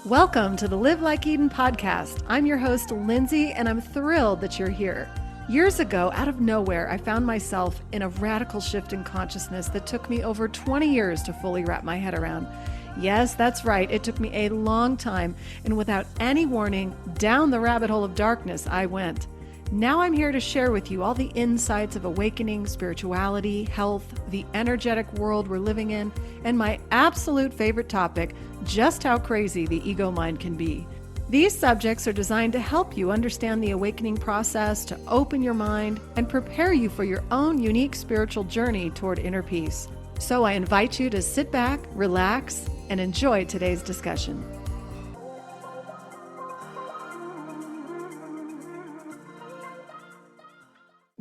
Welcome to the Live Like Eden podcast. I'm your host, Lindsay, and I'm thrilled that you're here. Years ago, out of nowhere, I found myself in a radical shift in consciousness that took me over 20 years to fully wrap my head around. Yes, that's right. It took me a long time, and without any warning, down the rabbit hole of darkness I went. Now I'm here to share with you all the insights of awakening, spirituality, health, the energetic world we're living in, and my absolute favorite topic, just how crazy the ego mind can be. These subjects are designed to help you understand the awakening process, to open your mind, and prepare you for your own unique spiritual journey toward inner peace. So I invite you to sit back, relax, and enjoy today's discussion.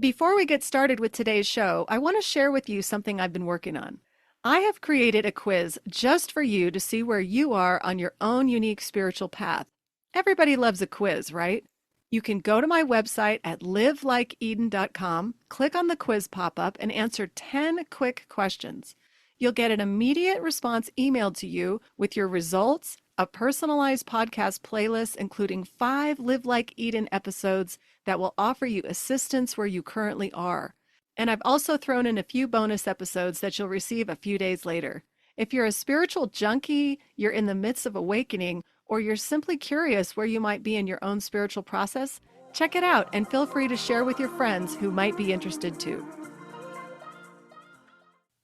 Before we get started with today's show, I want to share with you something I've been working on. I have created a quiz just for you to see where you are on your own unique spiritual path. Everybody loves a quiz, right? You can go to my website at livelikeeden.com, click on the quiz pop-up, and answer 10 quick questions. You'll get an immediate response emailed to you with your results, a personalized podcast playlist including 5 Live Like Eden episodes that will offer you assistance where you currently are. And I've also thrown in a few bonus episodes that you'll receive a few days later. If you're a spiritual junkie, you're in the midst of awakening, or you're simply curious where you might be in your own spiritual process, check it out and feel free to share with your friends who might be interested too.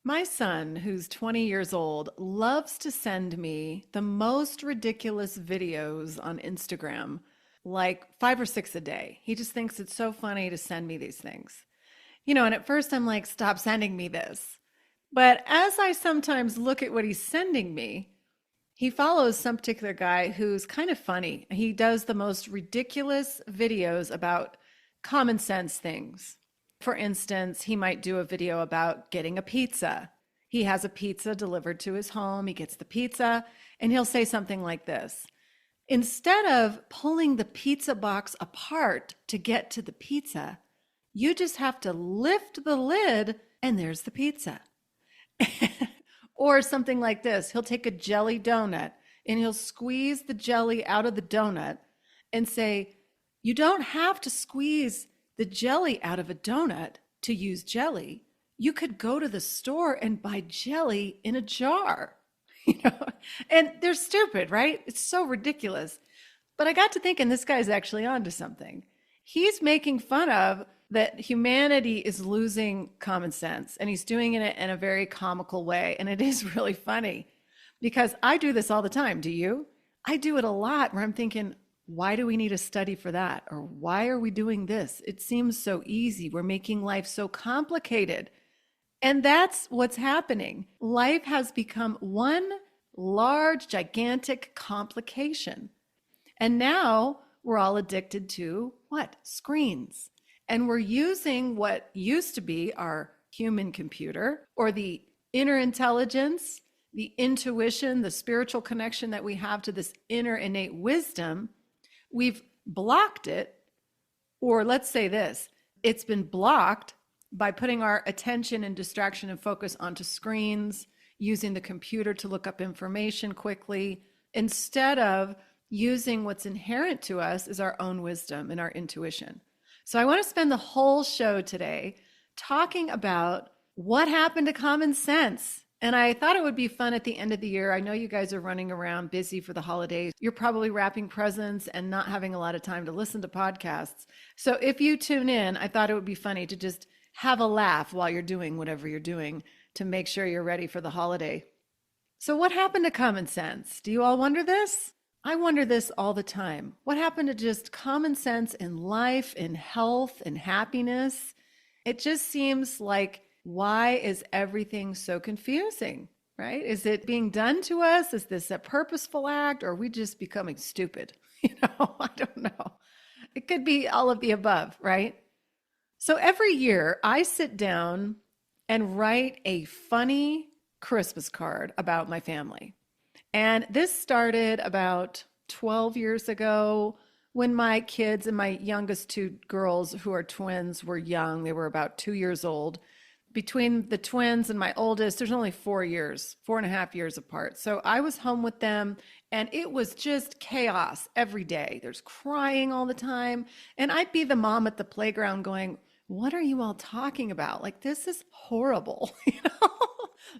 My son, who's 20 years old, loves to send me the most ridiculous videos on Instagram, like 5 or 6 a day. He just thinks it's so funny to send me these things. And at first I'm like, stop sending me this. But as I sometimes look at what he's sending me, he follows some particular guy who's kind of funny. He does the most ridiculous videos about common sense things. For instance, he might do a video about getting a pizza. He has a pizza delivered to his home. He gets the pizza, and he'll say something like this. Instead of pulling the pizza box apart to get to the pizza, you just have to lift the lid, and there's the pizza. Or something like this. He'll take a jelly donut, and he'll squeeze the jelly out of the donut and say, you don't have to squeeze the jelly out of a donut to use jelly. You could go to the store and buy jelly in a jar, and they're stupid, right? It's so ridiculous. But I got to thinking this guy's actually onto something. He's making fun of that humanity is losing common sense, and he's doing it in a very comical way. And it is really funny because I do this all the time. Do you? I do it a lot where I'm thinking, why do we need a study for that? Or why are we doing this? It seems so easy. We're making life so complicated. And that's what's happening. Life has become one large, gigantic complication. And now we're all addicted to what? Screens. And we're using what used to be our human computer, or the inner intelligence, the intuition, the spiritual connection that we have to this inner innate wisdom. We've blocked it, or let's say this, it's been blocked by putting our attention and distraction and focus onto screens, using the computer to look up information quickly, instead of using what's inherent to us as our own wisdom and our intuition. So I want to spend the whole show today talking about what happened to common sense. And I thought it would be fun at the end of the year. I know you guys are running around busy for the holidays. You're probably wrapping presents and not having a lot of time to listen to podcasts. So if you tune in, I thought it would be funny to just have a laugh while you're doing whatever you're doing to make sure you're ready for the holiday. So what happened to common sense? Do you all wonder this? I wonder this all the time. What happened to just common sense in life, in health, in happiness? It just seems like, why is everything so confusing, right? Is it being done to us? Is this a purposeful act, or are we just becoming stupid? I don't know. It could be all of the above, right? So every year I sit down and write a funny Christmas card about my family. And this started about 12 years ago when my kids and my youngest 2 girls, who are twins, were young. They were about 2 years old. between the twins and my oldest, there's only 4 years, 4.5 years apart. So I was home with them and it was just chaos every day. There's crying all the time. And I'd be the mom at the playground going, what are you all talking about? Like, this is horrible.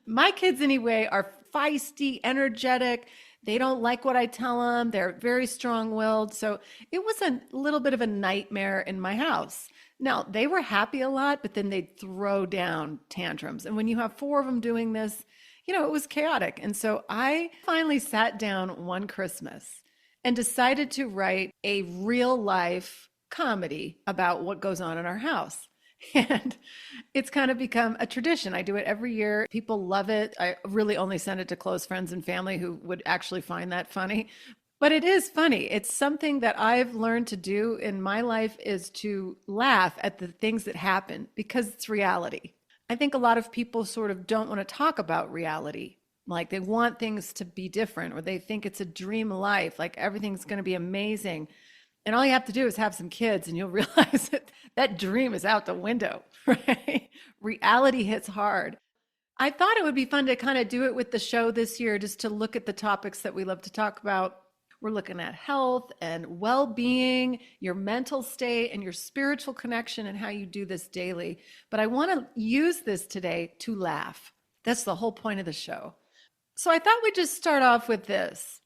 My kids, anyway, are feisty, energetic. They don't like what I tell them. They're very strong willed. So it was a little bit of a nightmare in my house. Now, they were happy a lot, but then they'd throw down tantrums. And when you have four of them doing this, it was chaotic. And so I finally sat down one Christmas and decided to write a real life comedy about what goes on in our house. And it's kind of become a tradition. I do it every year. People love it. I really only send it to close friends and family who would actually find that funny. But it is funny. It's something that I've learned to do in my life, is to laugh at the things that happen because it's reality. I think a lot of people sort of don't want to talk about reality. Like, they want things to be different, or they think it's a dream life, like everything's going to be amazing. And all you have to do is have some kids and you'll realize that that dream is out the window, right? Reality hits hard. I thought it would be fun to kind of do it with the show this year, just to look at the topics that we love to talk about. We're looking at health and well-being, your mental state, and your spiritual connection, and how you do this daily. But I want to use this today to laugh. That's the whole point of the show. So I thought we'd just start off with this.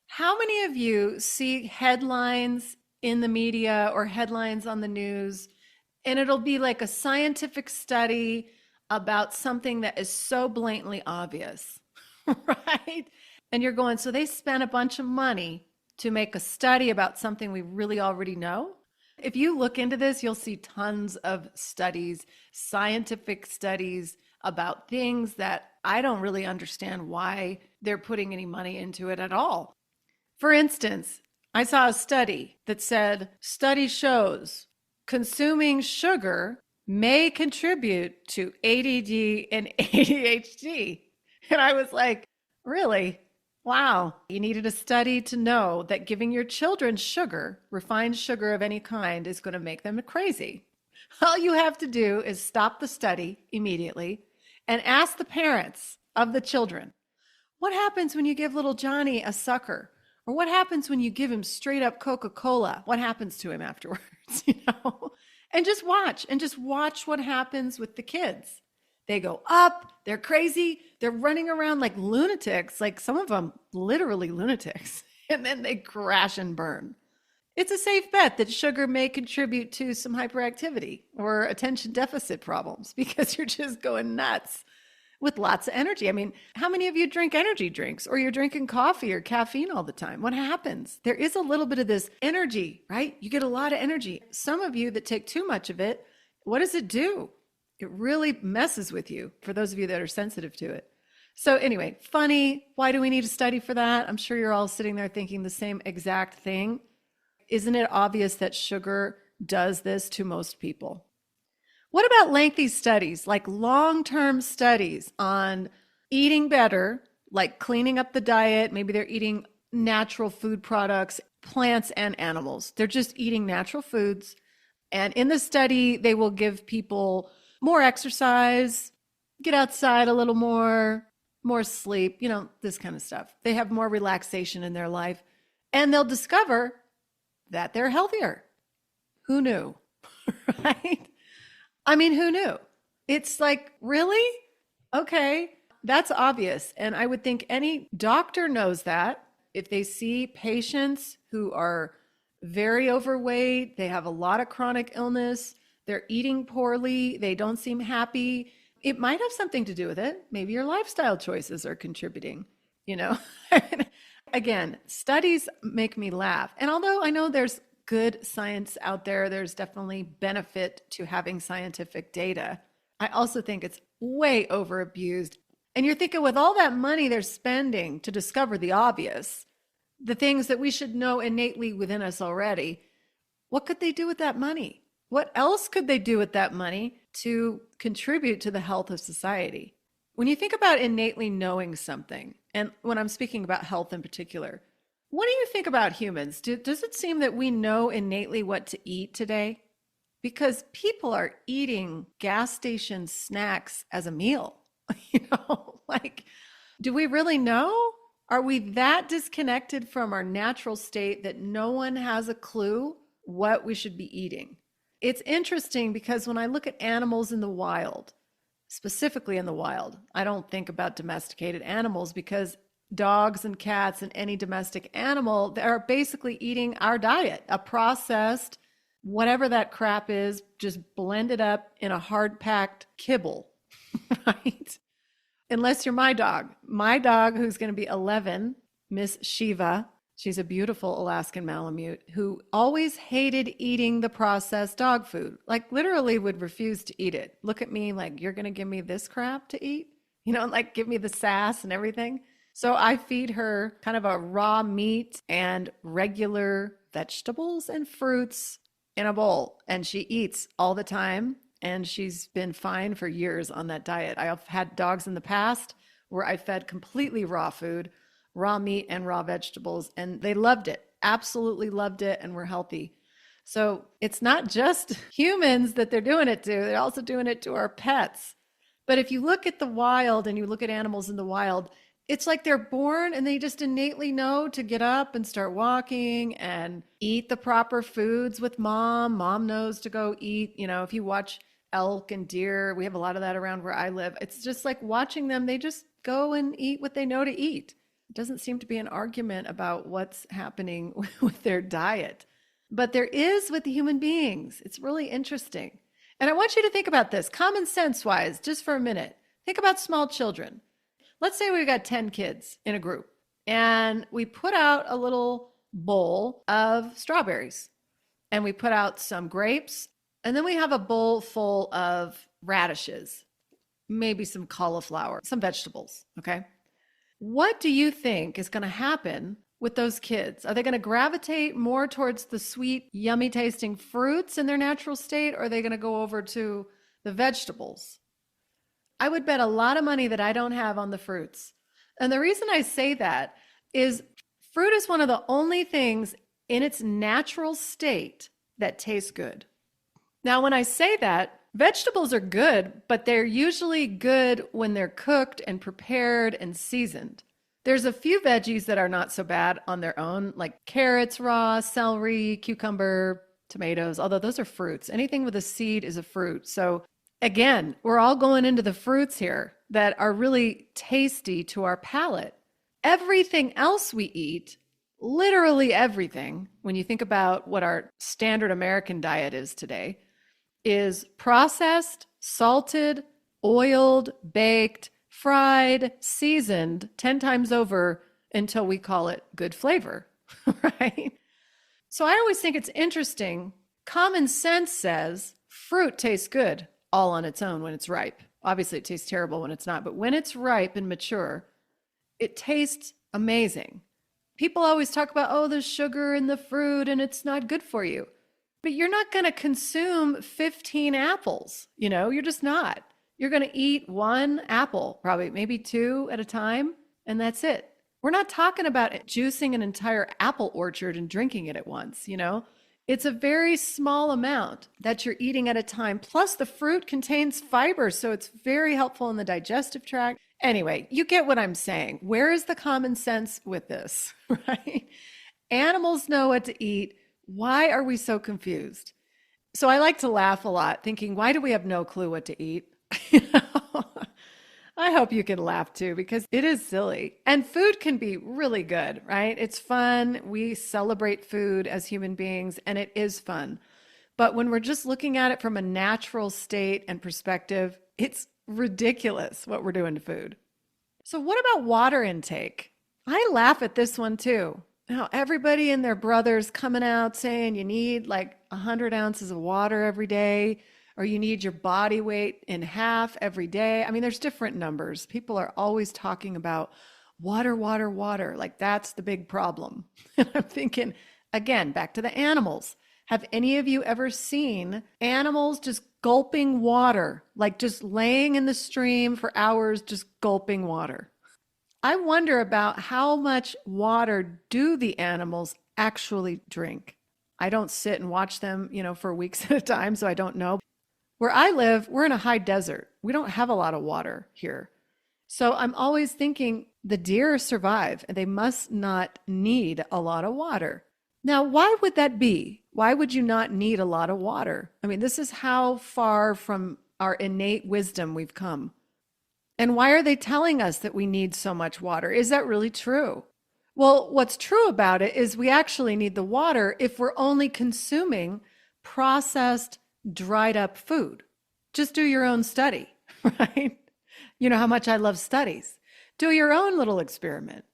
How many of you see headlines in the media or headlines on the news, and it'll be like a scientific study about something that is so blatantly obvious, right? And you're going, so they spent a bunch of money to make a study about something we really already know? If you look into this, you'll see tons of studies, scientific studies about things that I don't really understand why they're putting any money into it at all. For instance, I saw a study that said, study shows consuming sugar may contribute to ADD and ADHD. And I was like, really? Wow. You needed a study to know that giving your children sugar, refined sugar of any kind, is going to make them crazy. All you have to do is stop the study immediately and ask the parents of the children, what happens when you give little Johnny a sucker? Or what happens when you give him straight up Coca-Cola? What happens to him afterwards, And just watch what happens with the kids. They go up, they're crazy, they're running around like lunatics, like some of them literally lunatics, and then they crash and burn. It's a safe bet that sugar may contribute to some hyperactivity or attention deficit problems because you're just going nuts with lots of energy. I mean, how many of you drink energy drinks, or you're drinking coffee or caffeine all the time? What happens? There is a little bit of this energy, right? You get a lot of energy. Some of you that take too much of it, what does it do? It really messes with you, for those of you that are sensitive to it. So anyway, funny. Why do we need a study for that? I'm sure you're all sitting there thinking the same exact thing. Isn't it obvious that sugar does this to most people? What about lengthy studies, like long-term studies on eating better, like cleaning up the diet? Maybe they're eating natural food products, plants and animals. They're just eating natural foods. And in the study, they will give people more exercise, get outside a little more sleep, this kind of stuff. They have more relaxation in their life, and they'll discover that they're healthier. Who knew, right? I mean, who knew? It's like, really? Okay, that's obvious. And I would think any doctor knows that. If they see patients who are very overweight, they have a lot of chronic illness, they're eating poorly, they don't seem happy, it might have something to do with it. Maybe your lifestyle choices are contributing, Again, studies make me laugh. And although I know there's good science out there, there's definitely benefit to having scientific data, I also think it's way over abused. And you're thinking, with all that money they're spending to discover the obvious, the things that we should know innately within us already, what could they do with that money? What else could they do with that money to contribute to the health of society? When you think about innately knowing something, and when I'm speaking about health in particular, what do you think about humans? Does it seem that we know innately what to eat today? because people are eating gas station snacks as a meal. Like, do we really know? Are we that disconnected from our natural state that no one has a clue what we should be eating? It's interesting because when I look at animals in the wild, specifically in the wild, I don't think about domesticated animals because dogs and cats and any domestic animal, they are basically eating our diet, a processed, whatever that crap is, just blended up in a hard packed kibble, right? Unless you're my dog. My dog, who's going to be 11, Miss Shiva, she's a beautiful Alaskan Malamute who always hated eating the processed dog food, like literally would refuse to eat it. Look at me like, you're going to give me this crap to eat? Like give me the sass and everything. So I feed her kind of a raw meat and regular vegetables and fruits in a bowl, and she eats all the time. And she's been fine for years on that diet. I've had dogs in the past where I fed completely raw food, raw meat and raw vegetables, and they loved it, absolutely loved it, and were healthy. So it's not just humans that they're doing it to, they're also doing it to our pets. But if you look at the wild and you look at animals in the wild, it's like they're born and they just innately know to get up and start walking and eat the proper foods with mom. Mom knows to go eat. If you watch elk and deer, we have a lot of that around where I live. It's just like watching them. They just go and eat what they know to eat. It doesn't seem to be an argument about what's happening with their diet. But there is with the human beings. It's really interesting. And I want you to think about this common sense wise, just for a minute. Think about small children. Let's say we've got 10 kids in a group and we put out a little bowl of strawberries and we put out some grapes, and then we have a bowl full of radishes, maybe some cauliflower, some vegetables. Okay. What do you think is going to happen with those kids? Are they going to gravitate more towards the sweet, yummy tasting fruits in their natural state, or are they going to go over to the vegetables? I would bet a lot of money that I don't have on the fruits. And the reason I say that is fruit is one of the only things in its natural state that tastes good. Now, when I say that, vegetables are good, but they're usually good when they're cooked and prepared and seasoned. There's a few veggies that are not so bad on their own, like carrots raw, celery, cucumber, tomatoes, although those are fruits. Anything with a seed is a fruit. So again, we're all going into the fruits here that are really tasty to our palate. Everything else we eat, literally everything, when you think about what our standard American diet is today, is processed, salted, oiled, baked, fried, seasoned 10 times over until we call it good flavor, right? So I always think it's interesting. Common sense says fruit tastes good all on its own when it's ripe. Obviously, it tastes terrible when it's not, but when it's ripe and mature, it tastes amazing. People always talk about, oh, there's sugar in the fruit and it's not good for you. But you're not going to consume 15 apples. You're just not. You're going to eat one apple, probably maybe two at a time, and that's it. We're not talking about juicing an entire apple orchard and drinking it at once, It's a very small amount that you're eating at a time. Plus, the fruit contains fiber, so it's very helpful in the digestive tract. Anyway, you get what I'm saying. Where is the common sense with this, right? Animals know what to eat. Why are we so confused? So I like to laugh a lot, thinking, why do we have no clue what to eat? I hope you can laugh too, because it is silly. And food can be really good, right? It's fun. We celebrate food as human beings, and it is fun. But when we're just looking at it from a natural state and perspective, it's ridiculous what we're doing to food. So what about water intake? I laugh at this one too. Now, everybody and their brothers coming out saying you need like 100 ounces of water every day, or you need your body weight in half every day. I mean, there's different numbers. People are always talking about water, water, water. Like that's the big problem. And I'm thinking, again, back to the animals. Have any of you ever seen animals just gulping water, like just laying in the stream for hours, just gulping water? I wonder about how much water do the animals actually drink? I don't sit and watch them, for weeks at a time, so I don't know. Where I live, we're in a high desert. We don't have a lot of water here. So I'm always thinking the deer survive and they must not need a lot of water. Now, why would that be? Why would you not need a lot of water? I mean, this is how far from our innate wisdom we've come. And why are they telling us that we need so much water? Is that really true? Well, what's true about it is we actually need the water if we're only consuming processed, dried up food. Just do your own study, right? You know how much I love studies. Do your own little experiment.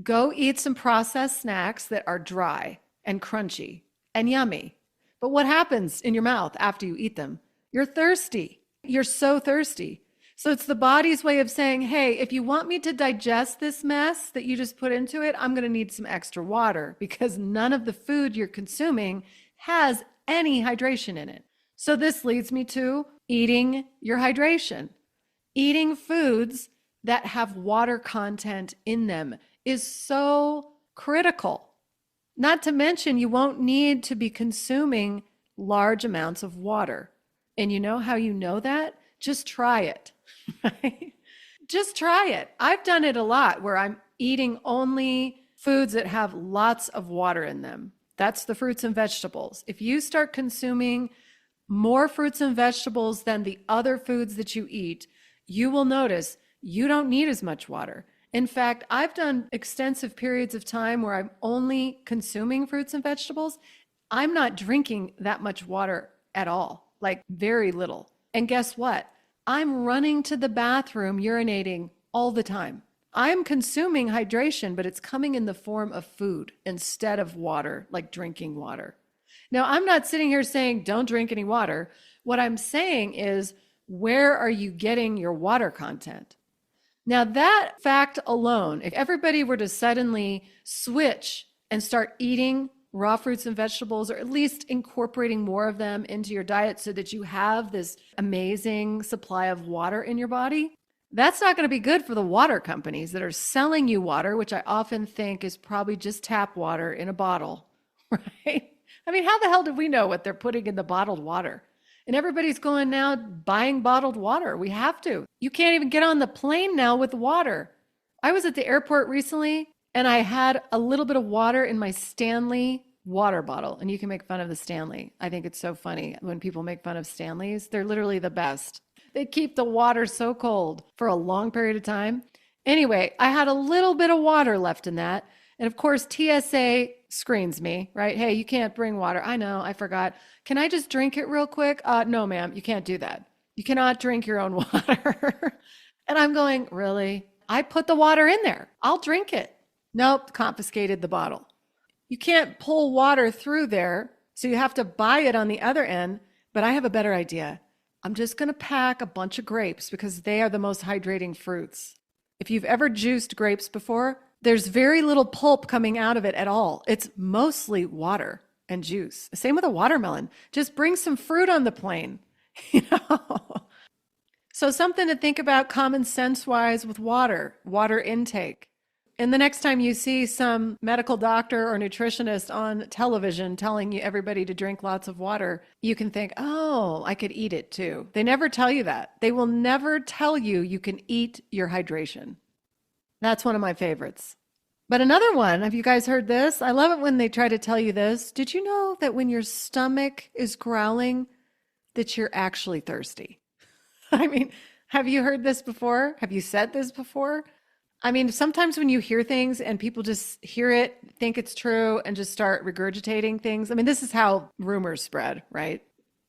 Go eat some processed snacks that are dry and crunchy and yummy. But what happens in your mouth after you eat them? You're thirsty. You're so thirsty. So it's the body's way of saying, hey, if you want me to digest this mess that you just put into it, I'm going to need some extra water because none of the food you're consuming has any hydration in it. So this leads me to eating your hydration. Eating foods that have water content in them is so critical. Not to mention, you won't need to be consuming large amounts of water. And you know how you know that? Just try it. Right? Just try it. I've done it a lot where I'm eating only foods that have lots of water in them. That's the fruits and vegetables. If you start consuming more fruits and vegetables than the other foods that you eat, you will notice you don't need as much water. In fact, I've done extensive periods of time where I'm only consuming fruits and vegetables. I'm not drinking that much water at all, like very little. And guess what? I'm running to the bathroom, urinating all the time. I'm consuming hydration, but it's coming in the form of food instead of water, like drinking water. Now, I'm not sitting here saying don't drink any water. What I'm saying is, where are you getting your water content? Now, that fact alone, if everybody were to suddenly switch and start eating raw fruits and vegetables, or at least incorporating more of them into your diet so that you have this amazing supply of water in your body, that's not going to be good for the water companies that are selling you water, which I often think is probably just tap water in a bottle, right? I mean, how the hell did we know what they're putting in the bottled water? And everybody's going now buying bottled water. We have to. You can't even get on the plane now with water. I was at the airport recently and I had a little bit of water in my Stanley water bottle. And you can make fun of the Stanley. I think it's so funny when people make fun of Stanleys. They're literally the best. They keep the water so cold for a long period of time. Anyway, I had a little bit of water left in that. And of course, TSA screens me, right? Hey, you can't bring water. I know, I forgot. Can I just drink it real quick? No, ma'am, you can't do that. You cannot drink your own water. And I'm going, really? I put the water in there. I'll drink it. Nope, confiscated the bottle. You can't pull water through there, so you have to buy it on the other end. But I have a better idea. I'm just going to pack a bunch of grapes because they are the most hydrating fruits. If you've ever juiced grapes before, there's very little pulp coming out of it at all. It's mostly water and juice. Same with a watermelon. Just bring some fruit on the plane, you know? So something to think about common sense wise with water intake. And the next time you see some medical doctor or nutritionist on television telling you everybody to drink lots of water, you can think, oh, I could eat it too. They never tell you that. They will never tell you you can eat your hydration. That's one of my favorites. But another one, have you guys heard this? I love it when they try to tell you this. Did you know that when your stomach is growling, that you're actually thirsty? I mean, have you heard this before? Have you said this before? I mean, sometimes when you hear things and people just hear it, think it's true, and just start regurgitating things. I mean, this is how rumors spread, right?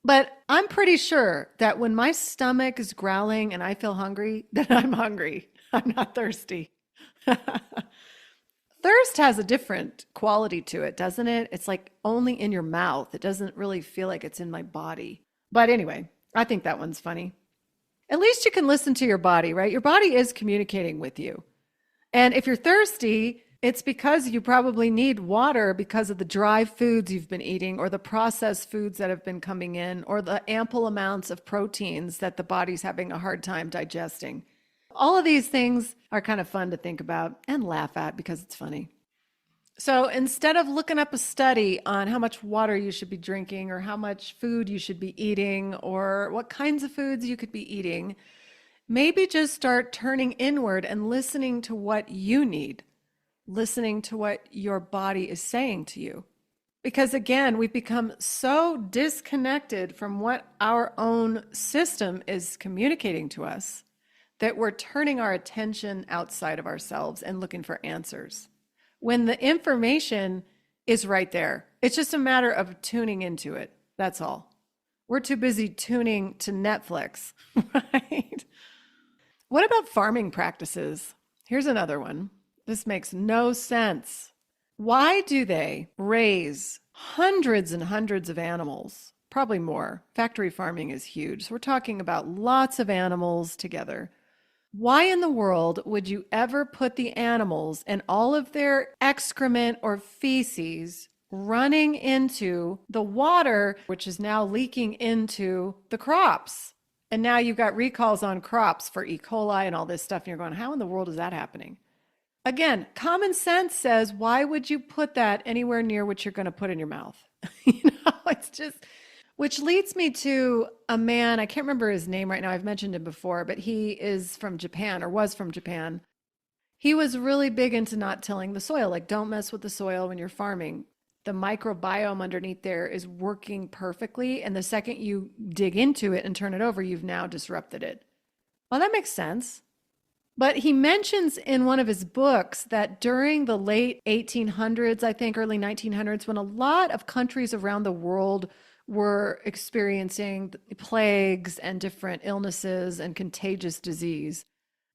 But I'm pretty sure that when my stomach is growling and I feel hungry, then I'm hungry. I'm not thirsty. Thirst has a different quality to it, doesn't it? It's like only in your mouth. It doesn't really feel like it's in my body. But anyway, I think that one's funny. At least you can listen to your body, right? Your body is communicating with you. And if you're thirsty, it's because you probably need water because of the dry foods you've been eating or the processed foods that have been coming in or the ample amounts of proteins that the body's having a hard time digesting. All of these things are kind of fun to think about and laugh at because it's funny. So instead of looking up a study on how much water you should be drinking or how much food you should be eating or what kinds of foods you could be eating, maybe just start turning inward and listening to what you need, listening to what your body is saying to you. Because again, we've become so disconnected from what our own system is communicating to us that we're turning our attention outside of ourselves and looking for answers when the information is right there. It's just a matter of tuning into it. That's all. We're too busy tuning to Netflix, right? What about farming practices? Here's another one. This makes no sense. Why do they raise hundreds and hundreds of animals? Probably more. Factory farming is huge. So we're talking about lots of animals together. Why in the world would you ever put the animals and all of their excrement or feces running into the water, which is now leaking into the crops? And now you've got recalls on crops for E. coli and all this stuff. And you're going, how in the world is that happening? Again, common sense says, why would you put that anywhere near what you're going to put in your mouth? It's just, which leads me to a man, I can't remember his name right now. I've mentioned him before, but he is from Japan or was from Japan. He was really big into not tilling the soil, like don't mess with the soil when you're farming. The microbiome underneath there is working perfectly. And the second you dig into it and turn it over, you've now disrupted it. Well, that makes sense. But he mentions in one of his books that during the late 1800s, I think early 1900s, when a lot of countries around the world were experiencing plagues and different illnesses and contagious disease,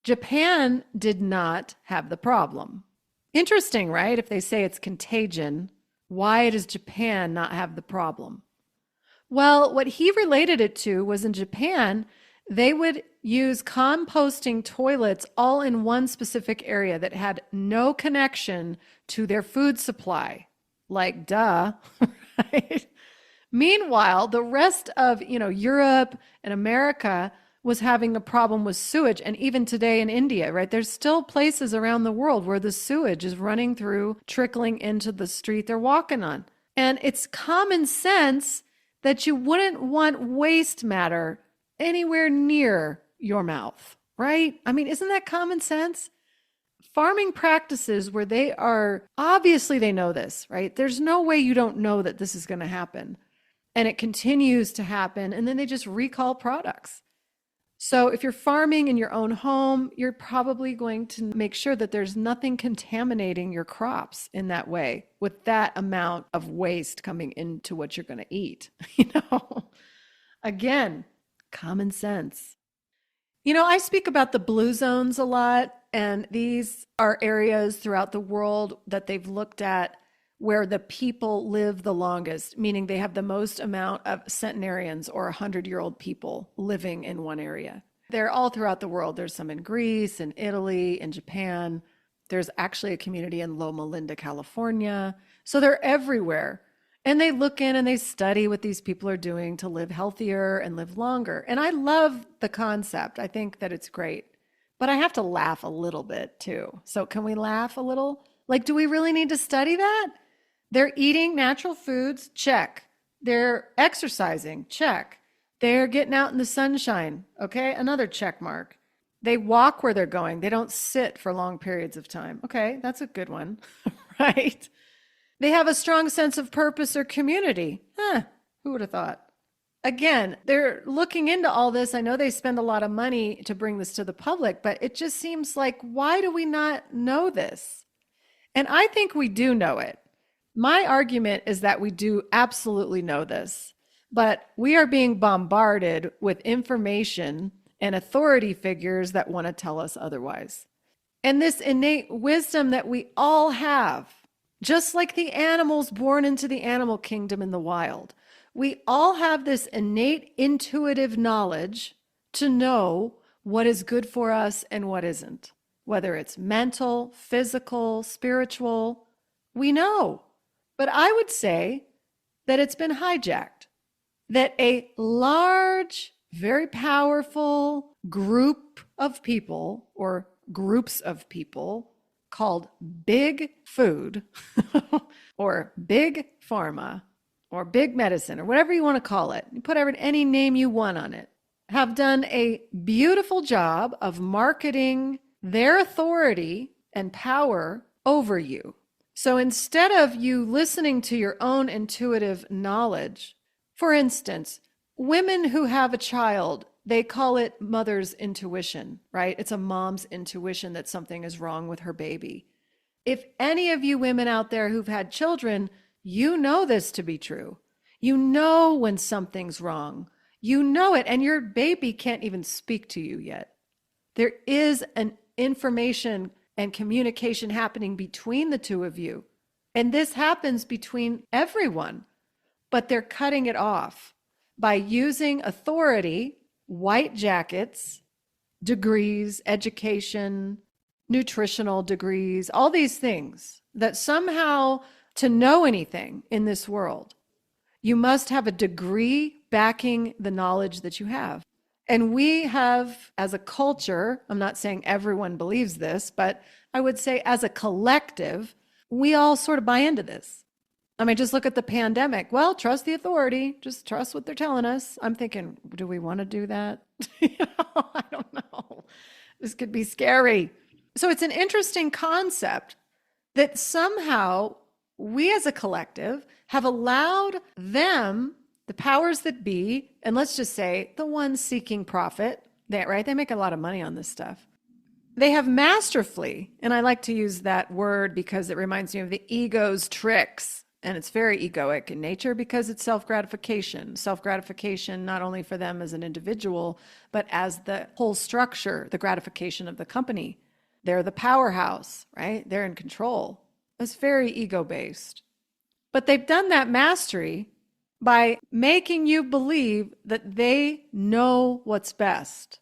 Japan did not have the problem. Interesting, right? If they say it's contagion, why does Japan not have the problem? Well, what he related it to was in Japan, they would use composting toilets all in one specific area that had no connection to their food supply. Like, duh, right? Meanwhile, the rest of, Europe and America was having a problem with sewage. And even today in India, right? There's still places around the world where the sewage is running through, trickling into the street they're walking on. And it's common sense that you wouldn't want waste matter anywhere near your mouth, right? I mean, isn't that common sense? Farming practices where they are, obviously they know this, right? There's no way you don't know that this is going to happen. And it continues to happen. And then they just recall products. So if you're farming in your own home, you're probably going to make sure that there's nothing contaminating your crops in that way with that amount of waste coming into what you're going to eat. Again, common sense. I speak about the blue zones a lot, and these are areas throughout the world that they've looked at where the people live the longest, meaning they have the most amount of centenarians or 100-year-old people living in one area. They're all throughout the world. There's some in Greece and Italy and Japan. There's actually a community in Loma Linda, California. So they're everywhere. And they look in and they study what these people are doing to live healthier and live longer. And I love the concept. I think that it's great. But I have to laugh a little bit too. So can we laugh a little? Like, do we really need to study that? They're eating natural foods, check. They're exercising, check. They're getting out in the sunshine, okay? Another check mark. They walk where they're going. They don't sit for long periods of time. Okay, that's a good one, right? They have a strong sense of purpose or community. Who would have thought? Again, they're looking into all this. I know they spend a lot of money to bring this to the public, but it just seems like, why do we not know this? And I think we do know it. My argument is that we do absolutely know this, but we are being bombarded with information and authority figures that want to tell us otherwise. And this innate wisdom that we all have, just like the animals born into the animal kingdom in the wild, we all have this innate intuitive knowledge to know what is good for us and what isn't. Whether it's mental, physical, spiritual, we know. But I would say that it's been hijacked, that a large, very powerful group of people or groups of people called big food or big pharma or big medicine or whatever you want to call it, you put any name you want on it, have done a beautiful job of marketing their authority and power over you. So instead of you listening to your own intuitive knowledge, for instance, women who have a child, they call it mother's intuition, right? It's a mom's intuition that something is wrong with her baby. If any of you women out there who've had children, you know this to be true. You know when something's wrong. You know it, and your baby can't even speak to you yet. There is an information and communication happening between the two of you. And this happens between everyone, but they're cutting it off by using authority, white jackets, degrees, education, nutritional degrees, all these things that somehow to know anything in this world, you must have a degree backing the knowledge that you have. And we have, as a culture, I'm not saying everyone believes this, but I would say as a collective, we all sort of buy into this. I mean, just look at the pandemic. Well, trust the authority. Just trust what they're telling us. I'm thinking, do we want to do that? I don't know. This could be scary. So it's an interesting concept that somehow we as a collective have allowed them, the powers that be, and let's just say the ones seeking profit, right? They make a lot of money on this stuff. They have masterfully, and I like to use that word because it reminds me of the ego's tricks. And it's very egoic in nature because it's self-gratification. Self-gratification not only for them as an individual, but as the whole structure, the gratification of the company. They're the powerhouse, right? They're in control. It's very ego-based. But they've done that mastery by making you believe that they know what's best,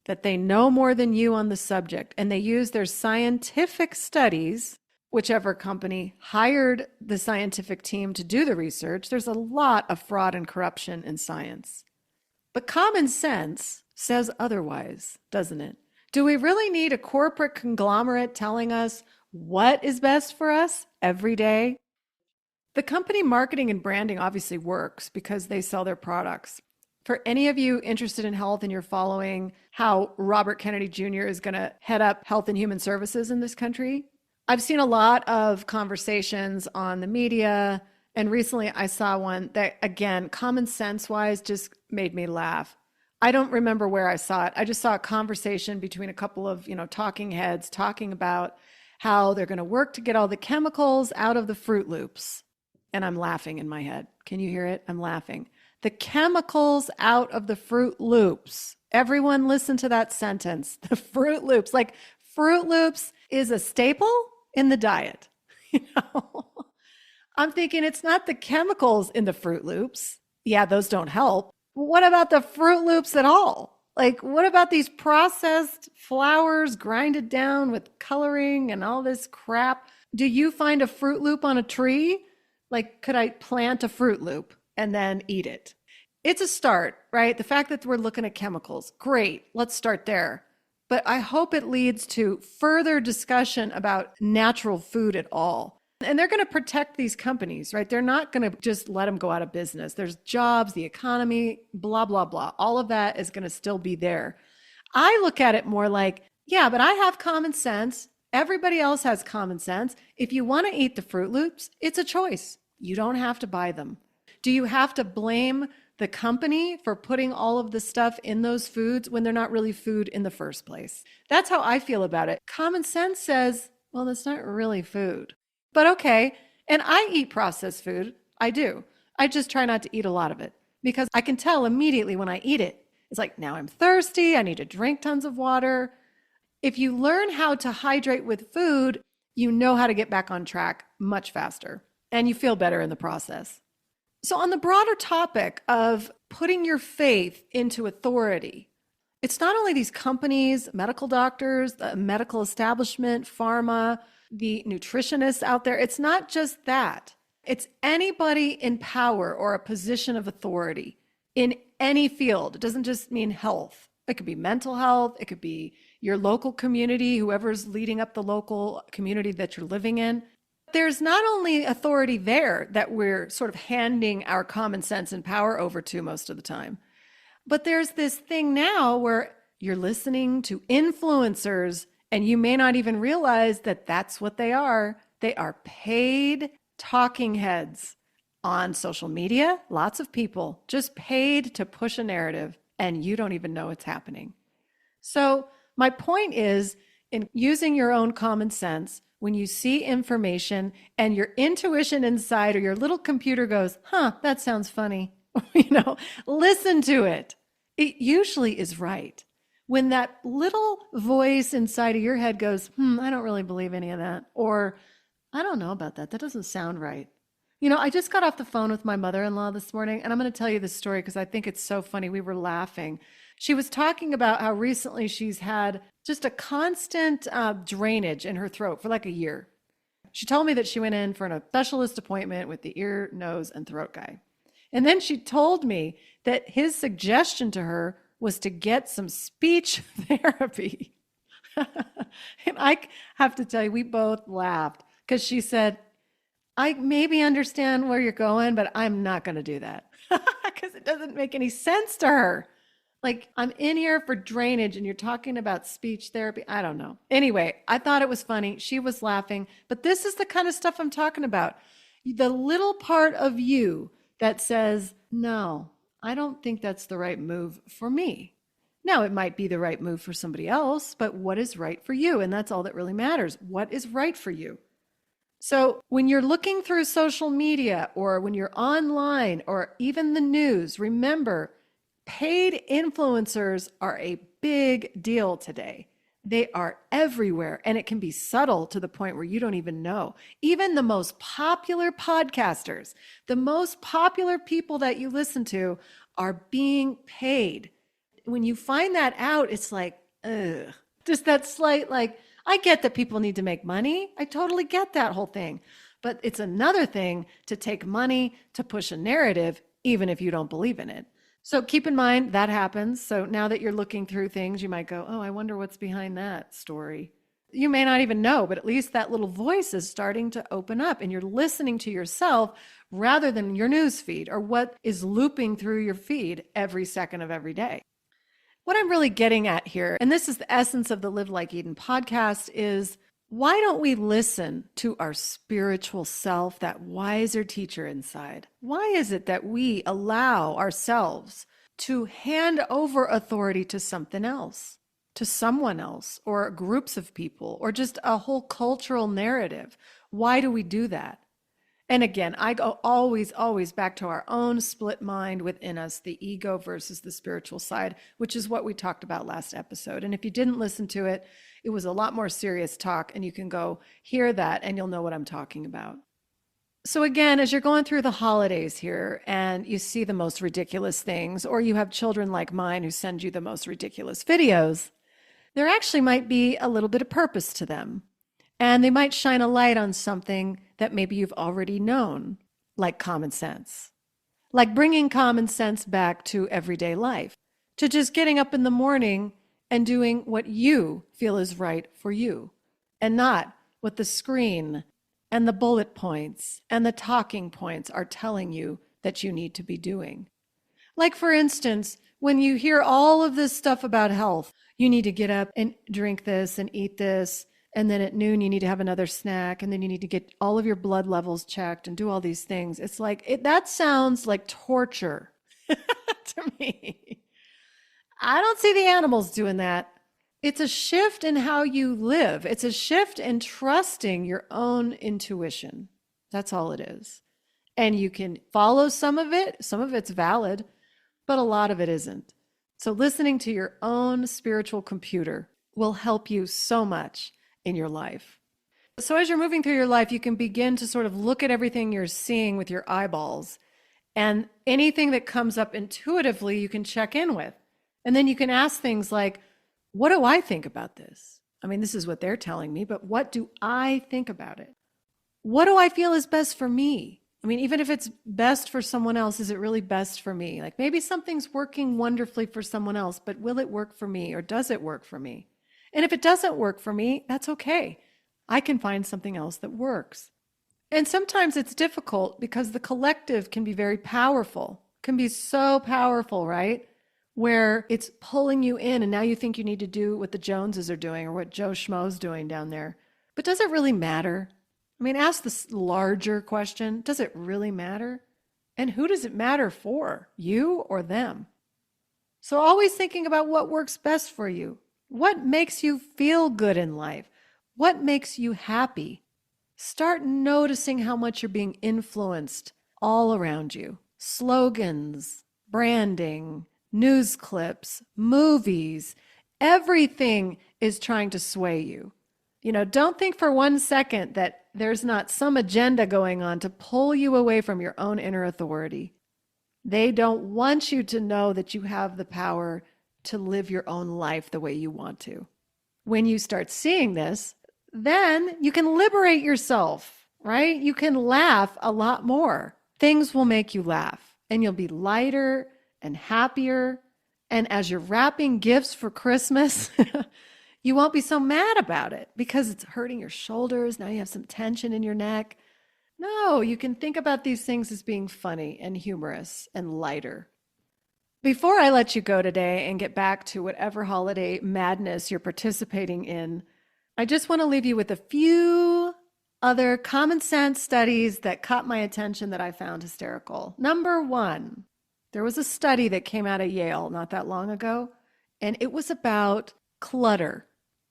that they know more than you on the subject. And they use their scientific studies. Whichever company hired the scientific team to do the research, there's a lot of fraud and corruption in science. But common sense says otherwise, doesn't it? Do we really need a corporate conglomerate telling us what is best for us every day? The company marketing and branding obviously works because they sell their products. For any of you interested in health and you're following how Robert Kennedy Jr. is going to head up health and human services in this country, I've seen a lot of conversations on the media, and recently I saw one that, again, common sense wise, just made me laugh. I don't remember where I saw it. I just saw a conversation between a couple of, talking heads talking about how they're going to work to get all the chemicals out of the Fruit Loops. And I'm laughing in my head. Can you hear it? I'm laughing. The chemicals out of the Fruit Loops. Everyone listen to that sentence. The Fruit Loops. Like Fruit Loops is a staple in the diet. I'm thinking it's not the chemicals in the Fruit Loops. Yeah, those don't help. But what about the Fruit Loops at all? Like, what about these processed flours grinded down with coloring and all this crap? Do you find a Fruit Loop on a tree? Like, could I plant a Fruit Loop and then eat it? It's a start, right? The fact that we're looking at chemicals, great. Let's start there. But I hope it leads to further discussion about natural food at all. And they're going to protect these companies, right? They're not going to just let them go out of business. There's jobs, the economy, blah, blah, blah. All of that is going to still be there. I look at it more like, yeah, but I have common sense. Everybody else has common sense. If you want to eat the Fruit Loops, it's a choice. You don't have to buy them. Do you have to blame the company for putting all of the stuff in those foods when they're not really food in the first place? That's how I feel about it. Common sense says, well, that's not really food. But okay, and I eat processed food. I do. I just try not to eat a lot of it because I can tell immediately when I eat it. It's like, now I'm thirsty. I need to drink tons of water. If you learn how to hydrate with food, you know how to get back on track much faster and you feel better in the process. So on the broader topic of putting your faith into authority, it's not only these companies, medical doctors, the medical establishment, pharma, the nutritionists out there. It's not just that. It's anybody in power or a position of authority in any field. It doesn't just mean health. It could be mental health. It could be your local community, whoever's leading up the local community that you're living in. There's not only authority there that we're sort of handing our common sense and power over to most of the time, but there's this thing now where you're listening to influencers and you may not even realize that that's what they are. They are paid talking heads on social media. Lots of people just paid to push a narrative and you don't even know it's happening. So my point is, in using your own common sense, when you see information and your intuition inside or your little computer goes, that sounds funny, listen to it. It usually is right. When that little voice inside of your head goes, I don't really believe any of that, or I don't know about that. That doesn't sound right. I just got off the phone with my mother-in-law this morning, and I'm going to tell you this story because I think it's so funny. We were laughing. She was talking about how recently she's had just a constant drainage in her throat for like a year. She told me that she went in for a specialist appointment with the ear, nose, and throat guy. And then she told me that his suggestion to her was to get some speech therapy. And I have to tell you, we both laughed because she said, I maybe understand where you're going, but I'm not going to do that because it doesn't make any sense to her. Like, I'm in here for drainage and you're talking about speech therapy. I don't know. Anyway, I thought it was funny. She was laughing, but this is the kind of stuff I'm talking about. The little part of you that says, no, I don't think that's the right move for me. Now, it might be the right move for somebody else, but what is right for you? And that's all that really matters. What is right for you? So when you're looking through social media or when you're online or even the news, remember, paid influencers are a big deal today. They are everywhere, and it can be subtle to the point where you don't even know. Even the most popular podcasters, the most popular people that you listen to are being paid. When you find that out, it's like, ugh, just that slight, like, I get that people need to make money. I totally get that whole thing. But it's another thing to take money to push a narrative, even if you don't believe in it. So keep in mind that happens. So now that you're looking through things, you might go, oh, I wonder what's behind that story. You may not even know, but at least that little voice is starting to open up and you're listening to yourself rather than your news feed or what is looping through your feed every second of every day. What I'm really getting at here, and this is the essence of the Live Like Eden podcast, is why don't we listen to our spiritual self, that wiser teacher inside? Why is it that we allow ourselves to hand over authority to something else, to someone else, or groups of people, or just a whole cultural narrative? Why do we do that? And again, I go always back to our own split mind within us, the ego versus the spiritual side, which is what we talked about last episode. And if you didn't listen to it, it was a lot more serious talk, and you can go hear that and you'll know what I'm talking about. So again, as you're going through the holidays here and you see the most ridiculous things, or you have children like mine who send you the most ridiculous videos, there actually might be a little bit of purpose to them. And they might shine a light on something that maybe you've already known, like common sense. Like bringing common sense back to everyday life, to just getting up in the morning and doing what you feel is right for you, and not what the screen and the bullet points and the talking points are telling you that you need to be doing. Like, for instance, when you hear all of this stuff about health, you need to get up and drink this and eat this. And then at noon, you need to have another snack. And then you need to get all of your blood levels checked and do all these things. It's like, that sounds like torture to me. I don't see the animals doing that. It's a shift in how you live. It's a shift in trusting your own intuition. That's all it is. And you can follow some of it. Some of it's valid, but a lot of it isn't. So listening to your own spiritual computer will help you so much in your life. So as you're moving through your life, you can begin to sort of look at everything you're seeing with your eyeballs, and anything that comes up intuitively, you can check in with. And then you can ask things like, what do I think about this? I mean, this is what they're telling me, but what do I think about it? What do I feel is best for me? I mean, even if it's best for someone else, is it really best for me? Like maybe something's working wonderfully for someone else, but will it work for me or does it work for me? And if it doesn't work for me, that's okay. I can find something else that works. And sometimes it's difficult because the collective can be very powerful, can be so powerful, right? Where it's pulling you in and now you think you need to do what the Joneses are doing or what Joe Schmo's doing down there. But does it really matter? I mean, ask this larger question. Does it really matter? And who does it matter for? You or them? So always thinking about what works best for you. What makes you feel good in life? What makes you happy? Start noticing how much you're being influenced all around you. Slogans, branding, news clips, movies, everything is trying to sway you. You know, don't think for 1 second that there's not some agenda going on to pull you away from your own inner authority. They don't want you to know that you have the power to live your own life the way you want to. When you start seeing this, then you can liberate yourself, right? You can laugh a lot more. Things will make you laugh and you'll be lighter and happier. And as you're wrapping gifts for Christmas, you won't be so mad about it because it's hurting your shoulders. Now you have some tension in your neck. No, you can think about these things as being funny and humorous and lighter. Before I let you go today and get back to whatever holiday madness you're participating in, I just want to leave you with a few other common sense studies that caught my attention that I found hysterical. Number one, there was a study that came out of Yale not that long ago, and it was about clutter.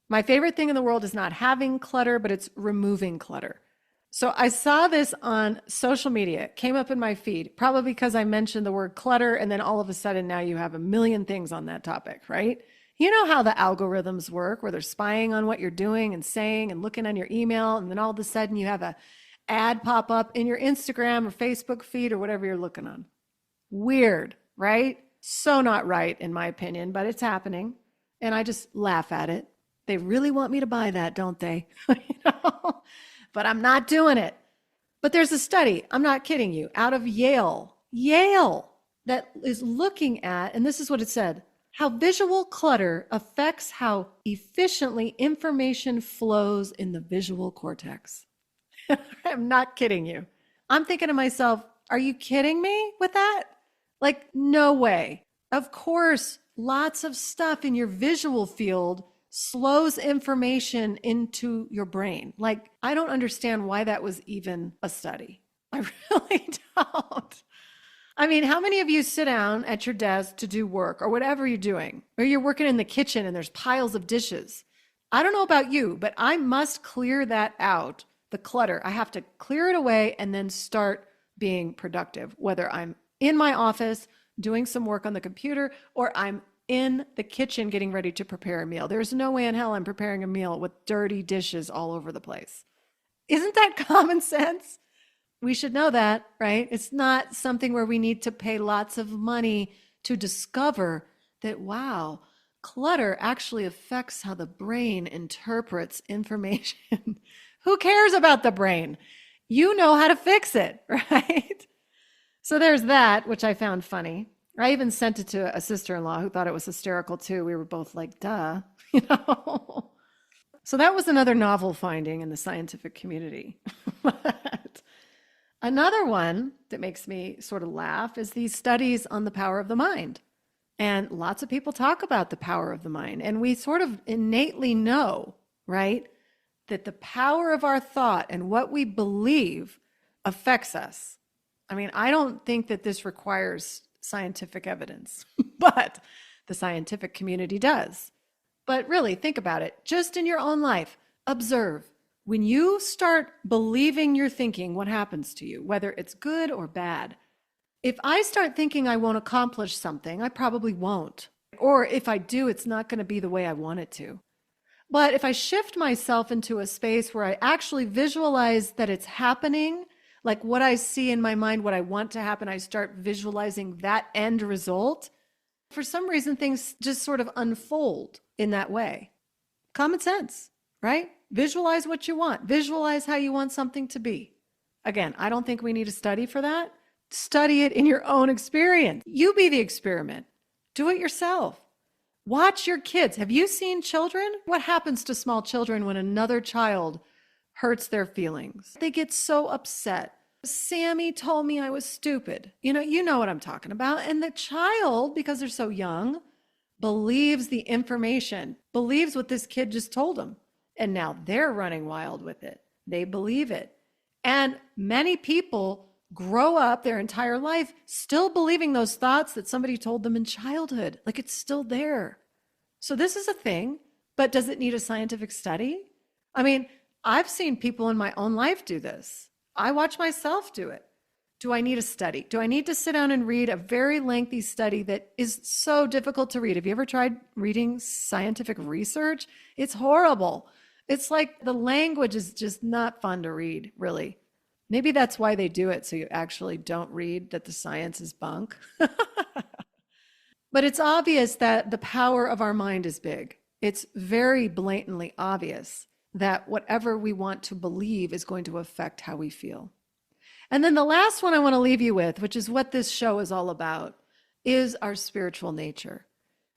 My favorite thing in the world is not having clutter, but it's removing clutter. So I saw this on social media. It came up in my feed, probably because I mentioned the word clutter, and then all of a sudden now you have a million things on that topic, right? You know how the algorithms work, where they're spying on what you're doing and saying and looking on your email, and then all of a sudden you have an ad pop up in your Instagram or Facebook feed or whatever you're looking on. Weird, right? So not right, in my opinion, but it's happening. And I just laugh at it. They really want me to buy that, don't they? You know? But I'm not doing it. But there's a study, I'm not kidding you, out of Yale, that is looking at, and this is what it said, how visual clutter affects how efficiently information flows in the visual cortex. I'm not kidding you. I'm thinking to myself, are you kidding me with that? Like, no way. Of course, lots of stuff in your visual field slows information into your brain. Like, I don't understand why that was even a study. I really don't. I mean, how many of you sit down at your desk to do work or whatever you're doing, or you're working in the kitchen and there's piles of dishes? I don't know about you, but I must clear that out, the clutter. I have to clear it away and then start being productive, whether I'm in my office doing some work on the computer or I'm in the kitchen getting ready to prepare a meal. There's no way in hell I'm preparing a meal with dirty dishes all over the place. Isn't that common sense? We should know that, right? It's not something where we need to pay lots of money to discover that, wow, clutter actually affects how the brain interprets information. Who cares about the brain? You know how to fix it, right? So there's that, which I found funny. I even sent it to a sister-in-law who thought it was hysterical too. We were both like, duh, you know? So that was another novel finding in the scientific community. But another one that makes me sort of laugh is these studies on the power of the mind. And lots of people talk about the power of the mind. And we sort of innately know, right, that the power of our thought and what we believe affects us. I mean, I don't think that this requires scientific evidence, but the scientific community does. But really, think about it. Just in your own life, observe. When you start believing you're thinking, what happens to you, whether it's good or bad? If I start thinking I won't accomplish something, I probably won't. Or if I do, it's not going to be the way I want it to. But if I shift myself into a space where I actually visualize that it's happening, like what I see in my mind, what I want to happen, I start visualizing that end result. For some reason, things just sort of unfold in that way. Common sense, right? Visualize what you want. Visualize how you want something to be. Again, I don't think we need a study for that. Study it in your own experience. You be the experiment. Do it yourself. Watch your kids. Have you seen children? What happens to small children when another child hurts their feelings? They get so upset. Sammy told me I was stupid. You know what I'm talking about. And the child, because they're so young, believes the information, believes what this kid just told them. And now they're running wild with it. They believe it. And many people grow up their entire life still believing those thoughts that somebody told them in childhood. Like it's still there. So this is a thing, but does it need a scientific study? I mean, I've seen people in my own life do this. I watch myself do it. Do I need a study? Do I need to sit down and read a very lengthy study that is so difficult to read? Have you ever tried reading scientific research? It's horrible. It's like the language is just not fun to read, really. Maybe that's why they do it, so you actually don't read that the science is bunk. But it's obvious that the power of our mind is big. It's very blatantly obvious that whatever we want to believe is going to affect how we feel. And then the last one I want to leave you with, which is what this show is all about, is our spiritual nature.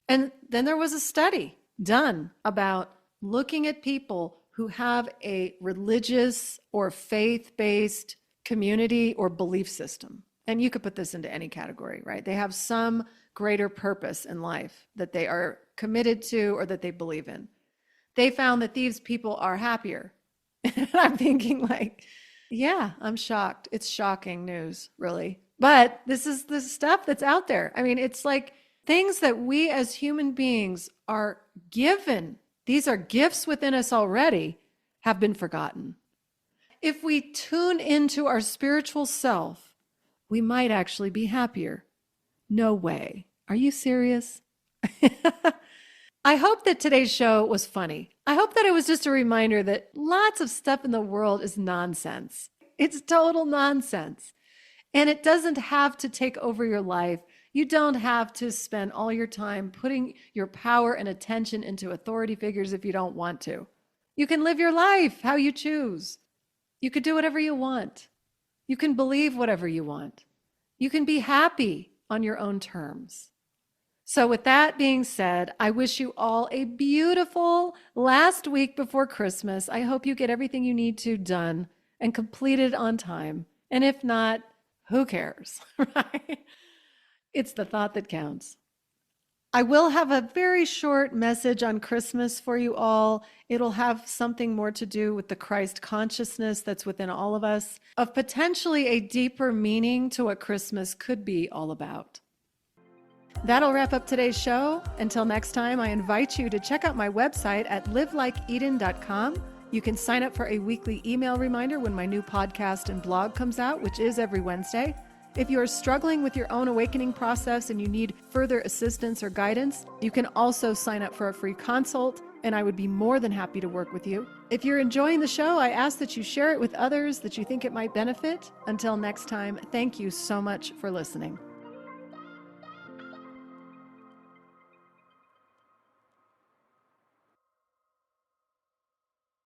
And then there was a study done about looking at people who have a religious or faith-based community or belief system. And you could put this into any category, right? They have some greater purpose in life that they are committed to or that they believe in. They found that these people are happier. And I'm thinking like, yeah, I'm shocked. It's shocking news, really. But this is the stuff that's out there. I mean, it's like things that we as human beings are given. These are gifts within us already, have been forgotten. If we tune into our spiritual self, we might actually be happier. No way. Are you serious? I hope that today's show was funny. I hope that it was just a reminder that lots of stuff in the world is nonsense. It's total nonsense. And it doesn't have to take over your life. You don't have to spend all your time putting your power and attention into authority figures if you don't want to. You can live your life how you choose. You could do whatever you want. You can believe whatever you want. You can be happy on your own terms. So with that being said, I wish you all a beautiful last week before Christmas. I hope you get everything you need to done and completed on time. And if not, who cares, right? It's the thought that counts. I will have a very short message on Christmas for you all. It'll have something more to do with the Christ consciousness that's within all of us, of potentially a deeper meaning to what Christmas could be all about. That'll wrap up today's show. Until next time, I invite you to check out my website at livelikeeden.com. You can sign up for a weekly email reminder when my new podcast and blog comes out, which is every Wednesday. If you are struggling with your own awakening process and you need further assistance or guidance, you can also sign up for a free consult, and I would be more than happy to work with you. If you're enjoying the show, I ask that you share it with others that you think it might benefit. Until next time, thank you so much for listening.